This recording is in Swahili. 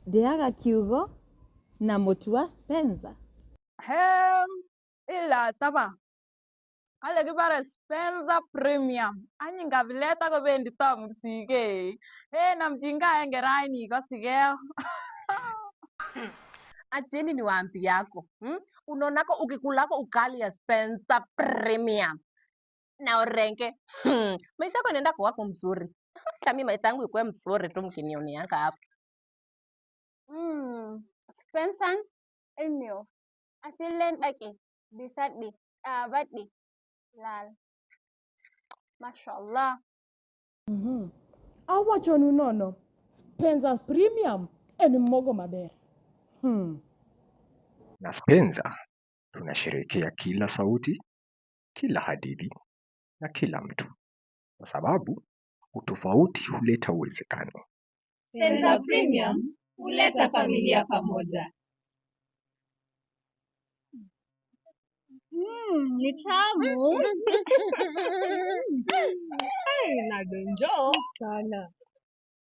Ndeaga kiugo na mũtu wa Spencer. Ila taba. Ale kibare Spencer Premium. Anyi ngavileta ko bendi tamu sige. Na mjinga engeraini ikosigeo. Acheni niwaambie yako. Unaonako ukikulako ukali ya Spencer Premium. Na orenge. Maisha yako inaenda kuwa mzuri. Hata mimi maisha yangu ikuwe mzuri tu mkinionianga hapa. Spencer Elmio. Asilen dake. Bisadi. Badi. Lal. Mashallah. Awachonu nono. Spencer Premium en mogo maber. Na Spencer tunasherehekea kila sauti, kila hadithi na kila mtu, kwa sababu utofauti huleta uwezekano. Spencer Premium huleta familia pamoja. Ni tamu. Hey, nagonjo sana.